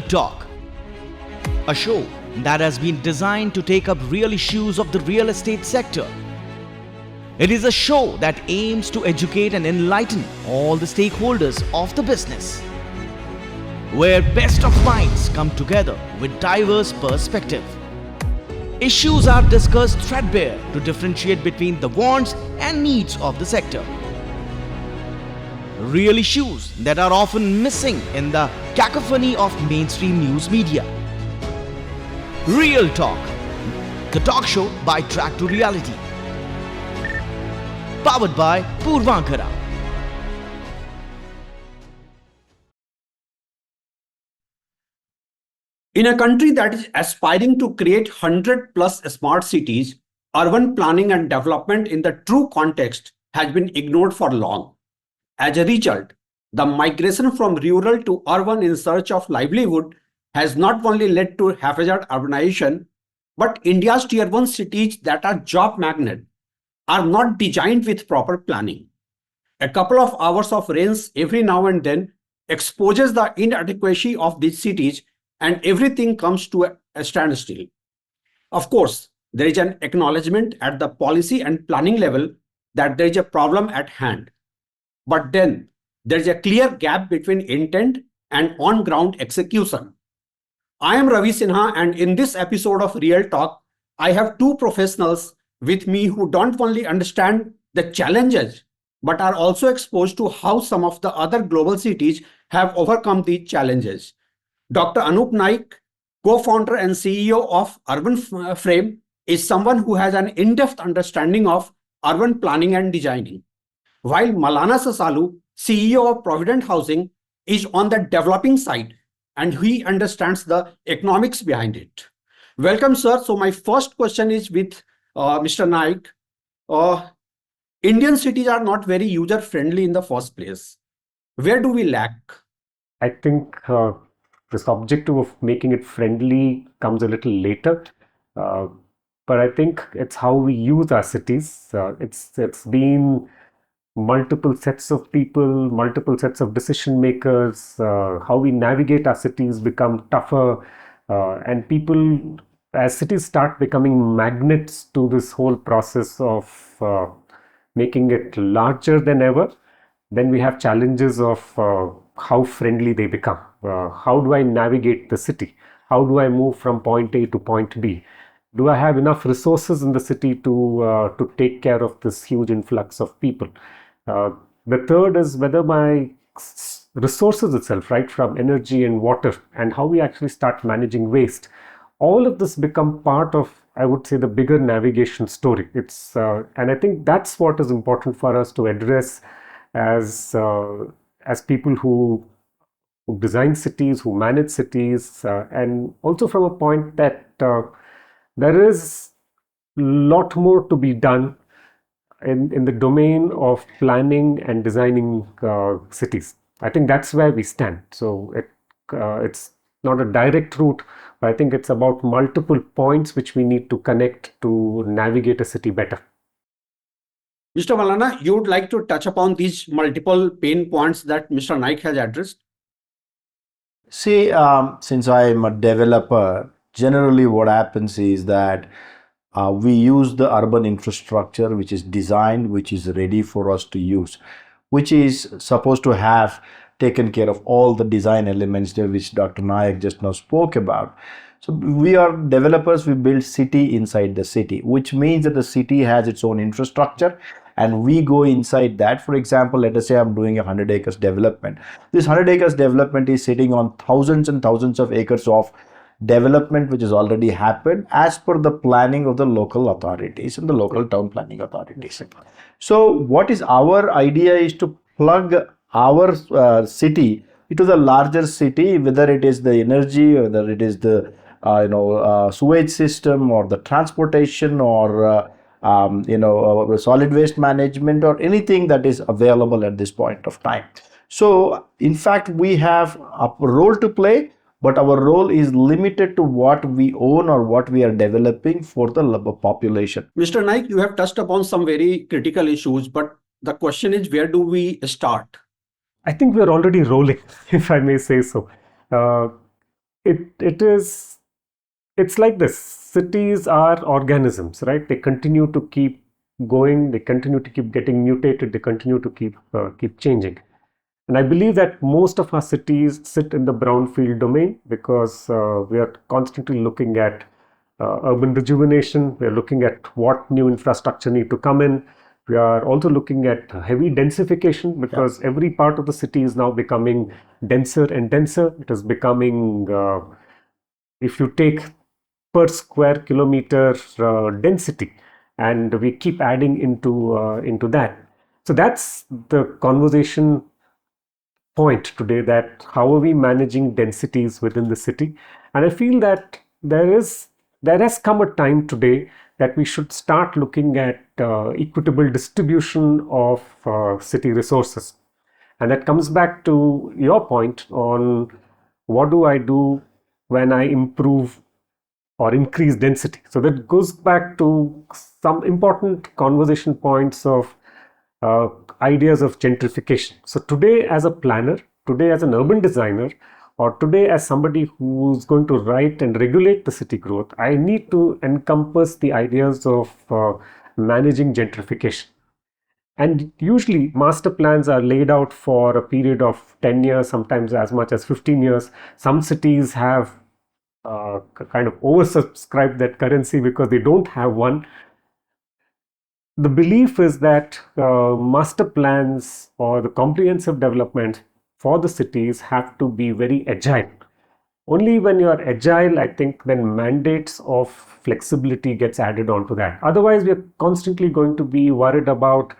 Talk, a show that has been designed to take up real issues of the real estate sector. It is a show that aims to educate and enlighten all the stakeholders of the business, where best of minds come together with diverse perspective. Issues are discussed threadbare to differentiate between the wants and needs of the sector. Real issues that are often missing in the cacophony of mainstream news media. Real Talk, the talk show by Track to Reality. Powered by Purvankara. In a country that is aspiring to create 100 plus smart cities, urban planning and development in the true context has been ignored for long. As a result, the migration from rural to urban in search of livelihood has not only led to haphazard urbanization, but India's tier 1 cities that are job magnet are not designed with proper planning. A couple of hours of rains every now and then exposes the inadequacy of these cities, and everything comes to a standstill. Of course, there is an acknowledgement at the policy and planning level that there is a problem at hand. But then there is a clear gap between intent and on-ground execution. I am Ravi Sinha, and in this episode of Real Talk, I have two professionals with me who don't only understand the challenges, but are also exposed to how some of the other global cities have overcome these challenges. Dr. Anup Naik, co-founder and CEO of Urban Frame, is someone who has an in-depth understanding of urban planning and designing, while Malana Sasalu, CEO of Provident Housing, is on the developing side and he understands the economics behind it. Welcome, sir. So my first question is with Mr. Naik. Indian cities are not very user-friendly in the first place. Where do we lack? I think this objective of making it friendly comes a little later. But I think it's how we use our cities. It's been multiple sets of people, multiple sets of decision makers, how we navigate our cities become tougher, and people, as cities start becoming magnets to this whole process of making it larger than ever, then we have challenges of how friendly they become. How do I navigate the city? How do I move from point A to point B? Do I have enough resources in the city to take care of this huge influx of people? The third is whether my resources itself, right, from energy and water, and how we actually start managing waste. All of this become part of, I would say, the bigger navigation story. And I think that's what is important for us to address as people who design cities, who manage cities, and also from a point that there is a lot more to be done in the domain of planning and designing cities. I think that's where we stand. So it's not a direct route, but I think it's about multiple points which we need to connect to navigate a city better. Mr. Malana, you would like to touch upon these multiple pain points that Mr. Naik has addressed? See, since I'm a developer, generally what happens is that we use the urban infrastructure which is designed, which is ready for us to use, which is supposed to have taken care of all the design elements there which Dr. Naik just now spoke about. So we are developers, we build city inside the city, which means that the city has its own infrastructure and we go inside that. For example, let us say I'm doing a 100 acres development. This 100 acres development is sitting on thousands and thousands of acres of development which has already happened as per the planning of the local authorities and the local town planning authorities. So what is our idea is to plug our city into the larger city, whether it is the energy, whether it is the sewage system or the transportation or solid waste management or anything that is available at this point of time. So in fact we have a role to play, but our role is limited to what we own or what we are developing for the population. Mr. Naik, you have touched upon some very critical issues, but the question is, where do we start? I think we're already rolling, if I may say so. it's like this. Cities are organisms, right? They continue to keep going, they continue to keep getting mutated, they continue to keep changing. And I believe that most of our cities sit in the brownfield domain because we are constantly looking at urban rejuvenation. We are looking at what new infrastructure need to come in. We are also looking at heavy densification because every part of the city is now becoming denser and denser. It is becoming, if you take per square kilometer density, and we keep adding into that. So that's the conversation point today, that how are we managing densities within the city. And I feel that there has come a time today that we should start looking at equitable distribution of city resources. And that comes back to your point on what do I do when I improve or increase density. So that goes back to some important conversation points of uh, ideas of gentrification. So today as a planner, today as an urban designer, or today as somebody who's going to write and regulate the city growth, I need to encompass the ideas of managing gentrification. And usually master plans are laid out for a period of 10 years, sometimes as much as 15 years. Some cities have kind of oversubscribed that currency because they don't have one. The belief is that master plans or the comprehensive development for the cities have to be very agile. Only when you are agile, I think, then mandates of flexibility gets added onto that. Otherwise, we are constantly going to be worried about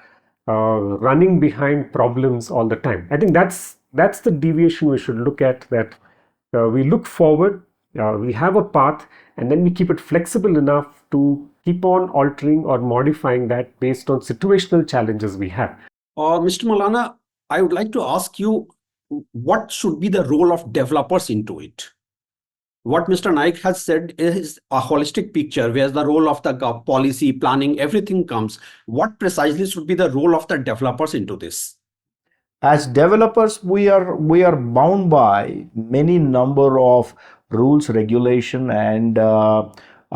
running behind problems all the time. I think that's the deviation we should look at, that we look forward, we have a path, and then we keep it flexible enough to keep on altering or modifying that based on situational challenges we have. Mr. Malana, I would like to ask you, what should be the role of developers into it? What Mr. Naik has said is a holistic picture where the role of the policy, planning, everything comes. What precisely should be the role of the developers into this? As developers, we are bound by many number of rules, regulation, and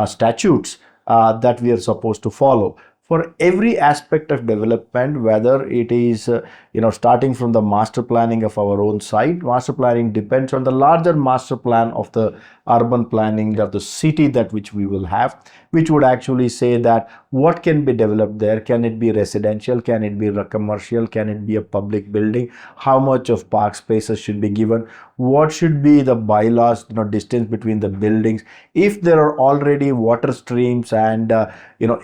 statutes that we are supposed to follow for every aspect of development, whether it is starting from the master planning of our own site. Master planning depends on the larger master plan of the urban planning of the city that which we will have, which would actually say that what can be developed there. Can it be residential? Can it be commercial? Can it be a public building? How much of park spaces should be given? What should be the bylaws, distance between the buildings? If there are already water streams and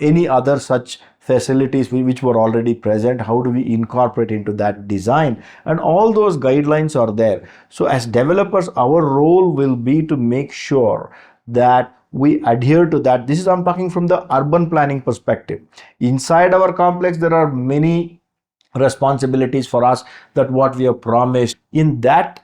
any other such facilities which were already present, how do we incorporate into that design? And all those guidelines are there. So as developers, our role will be to make sure that we adhere to that. This is, I'm talking from the urban planning perspective. Inside our complex, there are many responsibilities for us, that what we have promised in that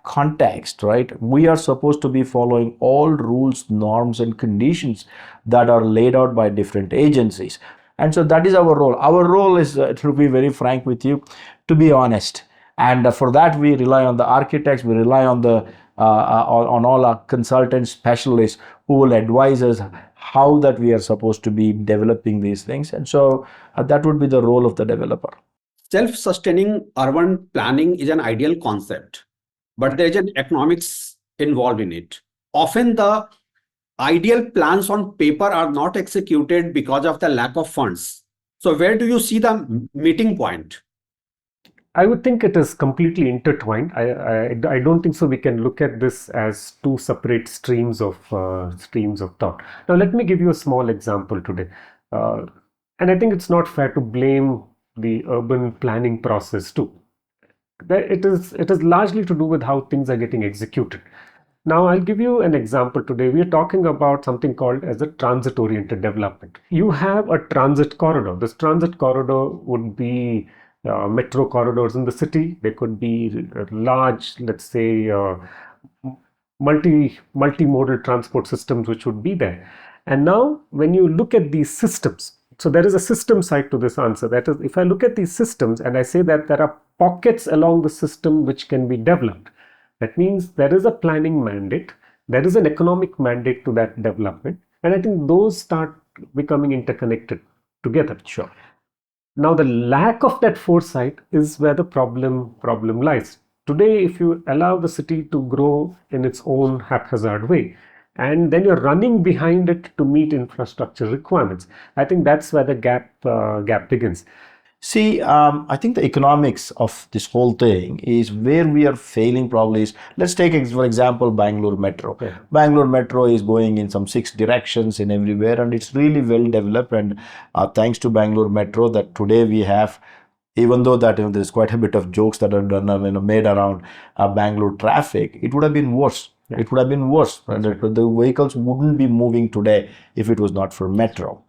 context, right? We are supposed to be following all rules, norms, and conditions that are laid out by different agencies. And so that is our role. Our role is, to be very frank with you, to be honest. And for that, we rely on the architects, we rely on the on all our consultants, specialists who will advise us how that we are supposed to be developing these things. And so that would be the role of the developer. Self-sustaining urban planning is an ideal concept, but there is an economics involved in it. Often the ideal plans on paper are not executed because of the lack of funds. So where do you see the meeting point? I would think it is completely intertwined. I don't think so. We can look at this as two separate streams of thought. Now, let me give you a small example today, and I think it's not fair to blame the urban planning process too. It is largely to do with how things are getting executed. Now, I'll give you an example today. We are talking about something called as a transit-oriented development. You have a transit corridor. This transit corridor would be metro corridors in the city. They could be large, let's say, multimodal transport systems which would be there. And now, when you look at these systems, so there is a system side to this answer. That is, if I look at these systems and I say that there are pockets along the system which can be developed, that means there is a planning mandate there is an economic mandate to that development. And I think those start becoming interconnected together. Sure. Now, the lack of that foresight is where the problem lies. Today, if you allow the city to grow in its own haphazard way, and then you're running behind it to meet infrastructure requirements, I think that's where the gap begins. See, I think the economics of this whole thing is where we are failing probably is, let's take, for example, Bangalore Metro. Yeah. Bangalore Metro is going in some 6 directions in everywhere, and it's really well developed. And thanks to Bangalore Metro, that today we have, even though that there's quite a bit of jokes that are done, made around Bangalore traffic, it would have been worse. Yeah. It would have been worse. And the vehicles wouldn't be moving today if it was not for Metro.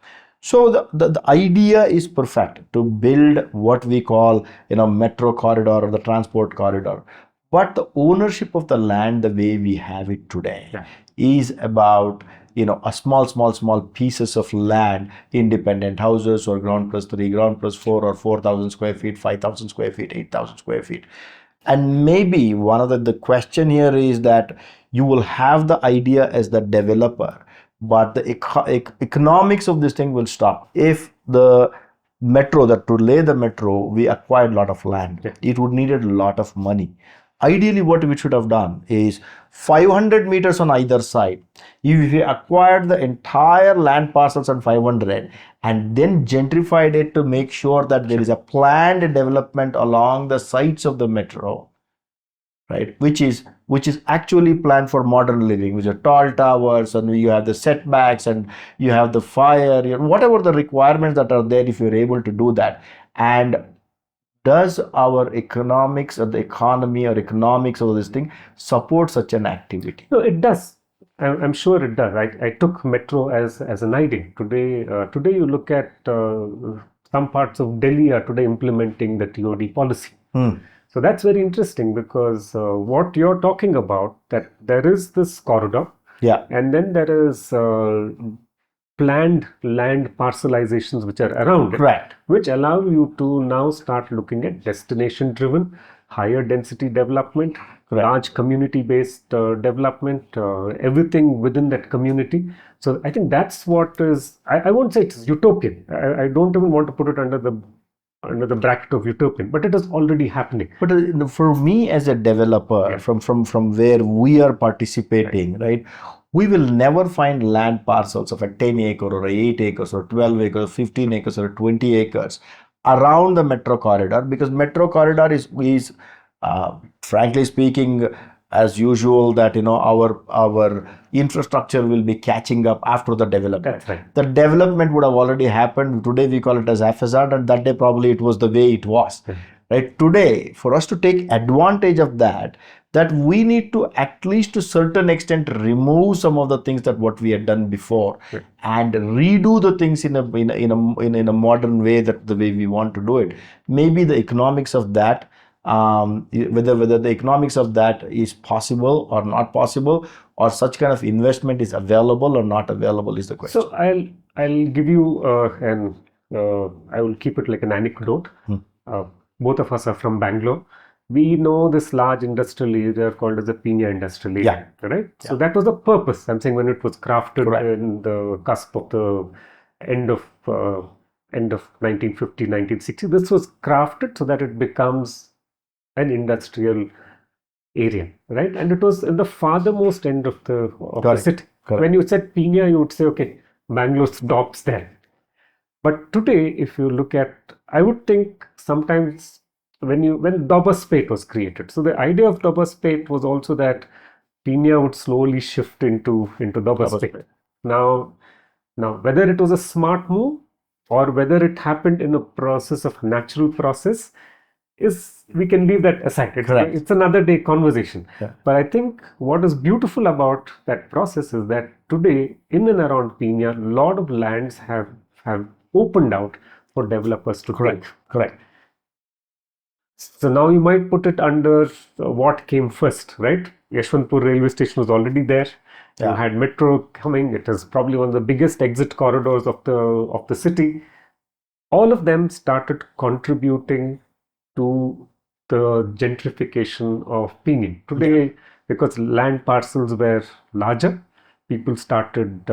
So the idea is perfect to build what we call metro corridor or the transport corridor, but the ownership of the land the way we have it today is about a small pieces of land, independent houses or ground plus 3, ground plus 4 or 4,000 square feet, 5,000 square feet, 8,000 square feet. And maybe one of the question here is that you will have the idea as the developer, but the economics of this thing will stop. If the metro, that to lay the metro, we acquired a lot of land, it would needed a lot of money. Ideally, what we should have done is 500 meters on either side. If we acquired the entire land parcels on 500 and then gentrified it to make sure that there is a planned development along the sides of the metro, right, which is actually planned for modern living, which are tall towers, and you have the setbacks and you have the fire, whatever the requirements that are there, if you're able to do that. And does our economics or the economy or economics of this thing support such an activity? No, it does. I'm sure it does. I took metro as an idea. Today you look at some parts of Delhi are today implementing the TOD policy. So that's very interesting, because what you're talking about, that there is this corridor, and then there is planned land parcelizations which are around it, Correct. which allow you to now start looking at destination driven, higher density development, large community based development, everything within that community. So I think that's what is, I won't say it's utopian. I don't even want to put it under the bracket of utopian, but it is already happening. But for me as a developer, from where we are participating, right, we will never find land parcels of a 10 acre or 8 acres or 12 acres, 15 acres or 20 acres around the metro corridor, because metro corridor is frankly speaking, as usual, that our infrastructure will be catching up after the development. That's right. The development would have already happened. Today we call it as haphazard, and that day probably it was the way it was. Right? Today, for us to take advantage of that we need to, at least to certain extent, remove some of the things that what we had done before, and redo the things in a modern way, that the way we want to do it. Maybe the economics of that, whether the economics of that is possible or not possible, or such kind of investment is available or not available, is the question. So I'll give you I will keep it like an anecdote. Both of us are from Bangalore. We know this large industrial area called as the Pina industrial area, right? So that was the purpose. I'm saying when it was crafted in the cusp of the end of 1950, 1960, this was crafted so that it becomes an industrial area, right? And it was in the farthermost end of the city. When you said Pina, you would say, okay, Bangalore stops there. But today, if you look at, I would think sometimes when Dobbaspet was created, so the idea of Dobbaspet was also that Pina would slowly shift into Dobbaspet. Now, whether it was a smart move or whether it happened in a process of natural process, we can leave that aside. It's another day conversation. But I think what is beautiful about that process is that today, in and around Pina, a lot of lands have opened out for developers to take. Correct. So now you might put it under what came first, right? Yeshwantpur railway station was already there. You had metro coming. It is probably one of the biggest exit corridors of the city. All of them started contributing to the gentrification of Pune. Today, because land parcels were larger. People started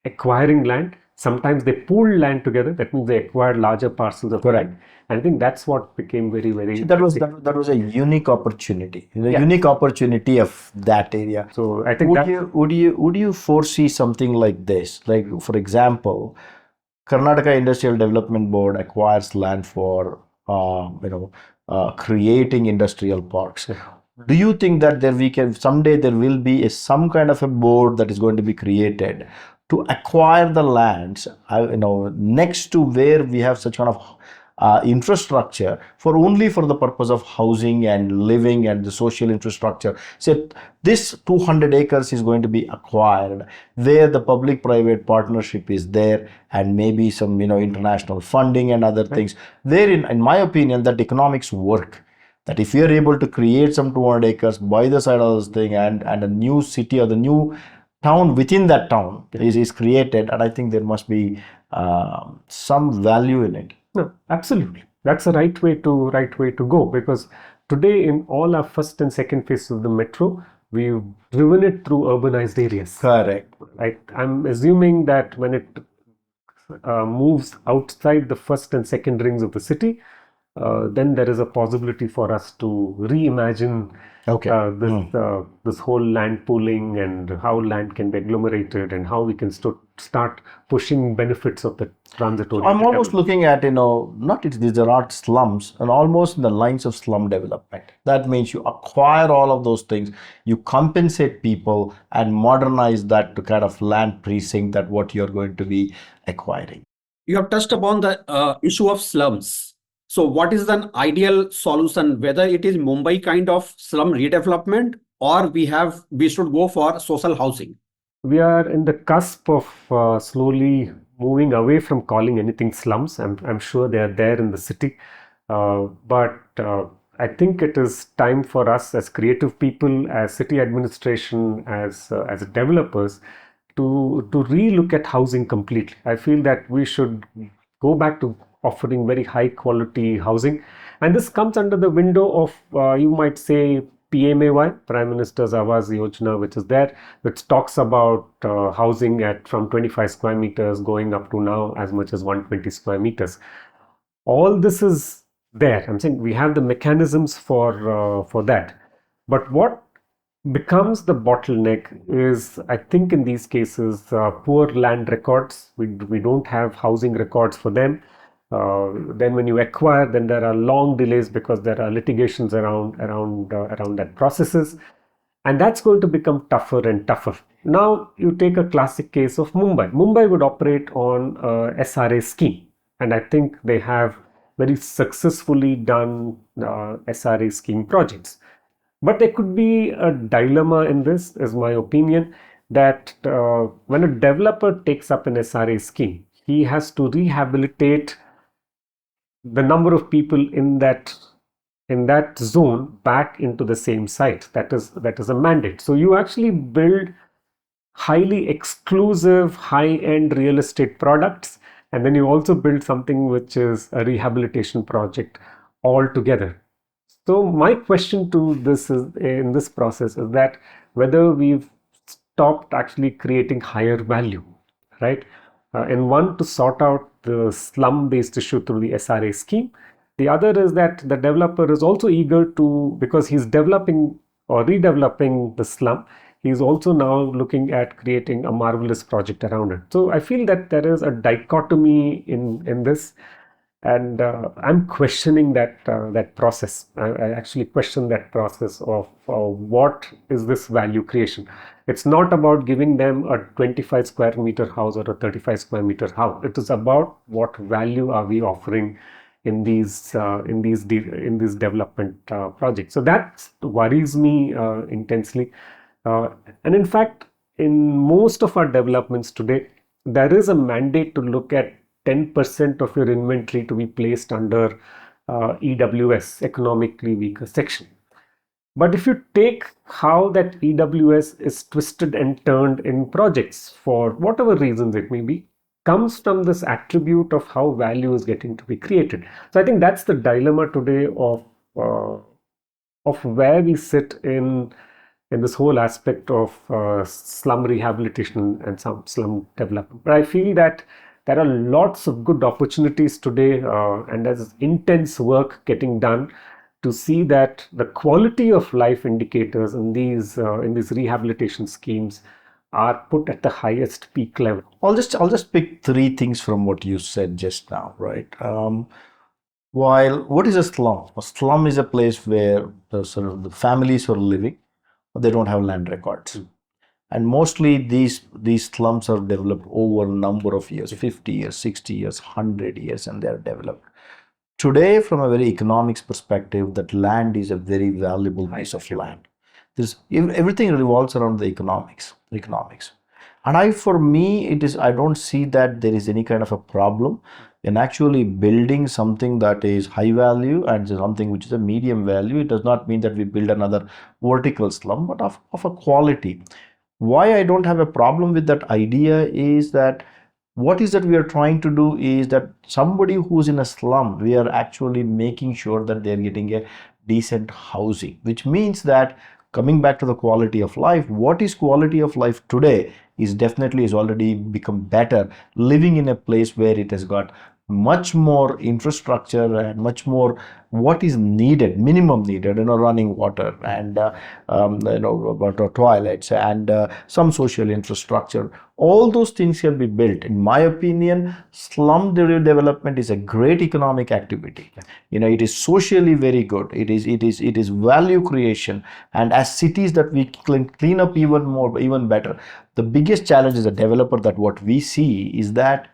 acquiring land. Sometimes they pooled land together. That means they acquired larger parcels of Correct. land. And I think that's what became very, very. So that was a unique opportunity, the Yeah. unique opportunity of that area. So I think Would you foresee something like this? Like, for example, Karnataka Industrial Development Board acquires land for creating industrial parks. Do you think that someday there will be some kind of a board that is going to be created to acquire the lands, next to where we have such kind of infrastructure only for the purpose of housing and living and the social infrastructure? So this 200 acres is going to be acquired where the public-private partnership is there, and maybe some international funding and other things. Where in my opinion, that economics work. That if you are able to create some 200 acres by the side of this thing, and a new city or the new town within that town is created, and I think there must be some value in it. No, absolutely. That's the right way to go, because today in all our first and second phases of the metro, we've driven it through urbanized areas. Correct. Right. I'm assuming that when it moves outside the first and second rings of the city, then there is a possibility for us to reimagine this whole land pooling and how land can be agglomerated and how we can start pushing benefits of the transit-oriented. I'm almost looking at, these are not slums, and almost in the lines of slum development. That means you acquire all of those things, you compensate people and modernize that to kind of land precinct that what you're going to be acquiring. You have touched upon the issue of slums. So what is the ideal solution, whether it is Mumbai kind of slum redevelopment, or we should go for social housing? We are in the cusp of slowly moving away from calling anything slums. I'm sure they are there in the city. But I think it is time for us as creative people, as city administration, as developers, to relook at housing completely. I feel that we should go back to offering very high quality housing, and this comes under the window of you might say PMAY, Prime Minister's Awas Yojana, which is there, which talks about housing from 25 square meters going up to now as much as 120 square meters. All this is there. I'm saying we have the mechanisms for that, but what becomes the bottleneck is, I think in these cases, poor land records. We don't have housing records for them. Then when you acquire, then there are long delays because there are litigations around that processes, and that's going to become tougher and tougher. Now you take a classic case of Mumbai. Mumbai would operate on a SRA scheme, and I think they have very successfully done SRA scheme projects. But there could be a dilemma in this, is my opinion, that when a developer takes up an SRA scheme, he has to rehabilitate the number of people in that zone back into the same site. That is a mandate. So you actually build highly exclusive, high-end real estate products, and then you also build something which is a rehabilitation project altogether. So my question to this is, in this process, is that whether we've stopped actually creating higher value, right? And one, to sort out the slum-based issue through the SRA scheme. The other is that the developer is also eager to, because he's developing or redeveloping the slum, he's also now looking at creating a marvelous project around it. So I feel that there is a dichotomy in this, and I'm questioning that process. I actually question that process of what is this value creation. It's not about giving them a 25 square meter house or a 35 square meter house. It is about what value are we offering in these development projects. So that worries me intensely. And in fact, in most of our developments today, there is a mandate to look at 10% of your inventory to be placed under EWS, economically weaker section. But if you take how that EWS is twisted and turned in projects, for whatever reasons it may be, comes from this attribute of how value is getting to be created. So I think that's the dilemma today of where we sit in in this whole aspect of slum rehabilitation and some slum development. But I feel that there are lots of good opportunities today, and there's intense work getting done to see that the quality of life indicators in these rehabilitation schemes are put at the highest peak level. I'll just pick three things from what you said just now, right? While what is a slum? A slum is a place where the families who are living, but they don't have land records. And mostly these slums are developed over a number of years, 50 years, 60 years, 100 years, and they are developed. Today, from a very economics perspective, that land is a very valuable piece of land. Everything revolves around the economics. And for me, I don't see that there is any kind of a problem in actually building something that is high value and something which is a medium value. It does not mean that we build another vertical slum, but of a quality. Why I don't have a problem with that idea is that what is that we are trying to do is that somebody who's in a slum, we are actually making sure that they're getting a decent housing, which means that coming back to the quality of life, what is quality of life today is already become better living in a place where it has got much more infrastructure and much more what is needed, minimum needed, running water and toilets and some social infrastructure. All those things can be built. In my opinion, slum development is a great economic activity. It is socially very good. It is value creation, and as cities that we clean up even more, even better. The biggest challenge as a developer that what we see is that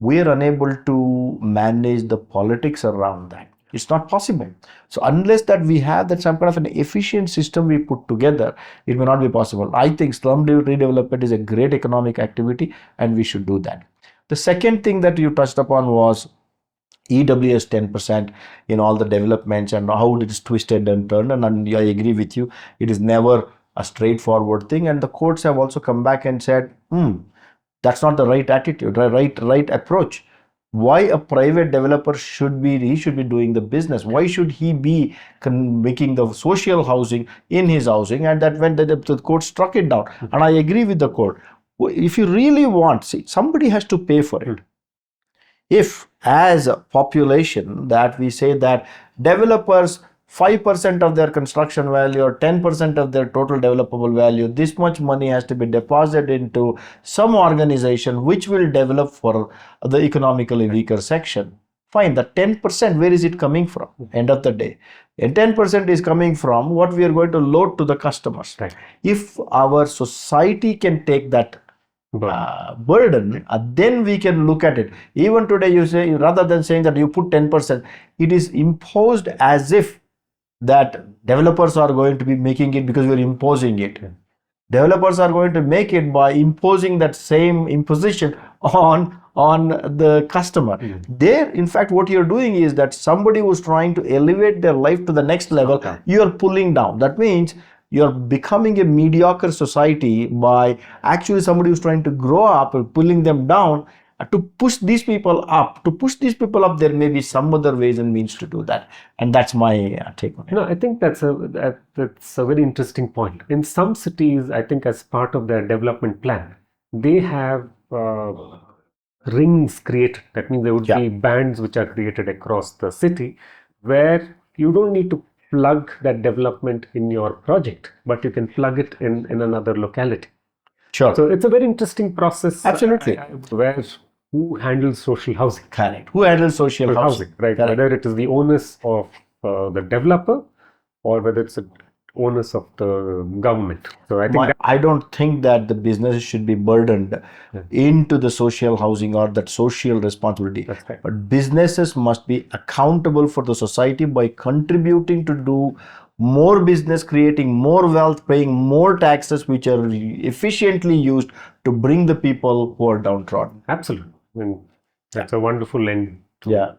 we are unable to manage the politics around that. It's not possible. So unless that we have that some kind of an efficient system we put together, it may not be possible. I think slum redevelopment is a great economic activity and we should do that. The second thing that you touched upon was EWS 10% in all the developments and how it is twisted and turned. And I agree with you. It is never a straightforward thing. And the courts have also come back and said, that's not the right attitude, right approach. Why a private developer should be doing the business? Why should he be making the social housing in his housing? And that when the court struck it down. And I agree with the court. If you really want, somebody has to pay for it. If as a population that we say that developers 5% of their construction value or 10% of their total developable value, this much money has to be deposited into some organization which will develop for the economically weaker section. Fine, the 10%, where is it coming from? End of the day. And 10% is coming from what we are going to load to the customers. Right. If our society can take that burden, then we can look at it. Even today, you say, rather than saying that you put 10%, it is imposed as if that developers are going to be making it because we are imposing it. Developers are going to make it by imposing that same imposition on the customer. There, in fact, what you're doing is that somebody who's trying to elevate their life to the next level, you are pulling down. That means you're becoming a mediocre society by actually somebody who's trying to grow up and pulling them down. To push these people up, there may be some other ways and means to do that. And that's my take on it. No, I think that's a very interesting point. In some cities, I think as part of their development plan, they have rings created. That means there would be bands which are created across the city where you don't need to plug that development in your project, but you can plug it in another locality. Sure. So it's a very interesting process. Absolutely. Where who handles social housing? Correct. Who handles social housing? Right. Correct. Whether it is the onus of the developer or whether it's the onus of the government. So I don't think that the businesses should be burdened into the social housing or that social responsibility. That's right. But businesses must be accountable for the society by contributing to do more business, creating more wealth, paying more taxes, which are efficiently used to bring the people who are downtrodden. Absolutely. And that's a wonderful end. Yeah.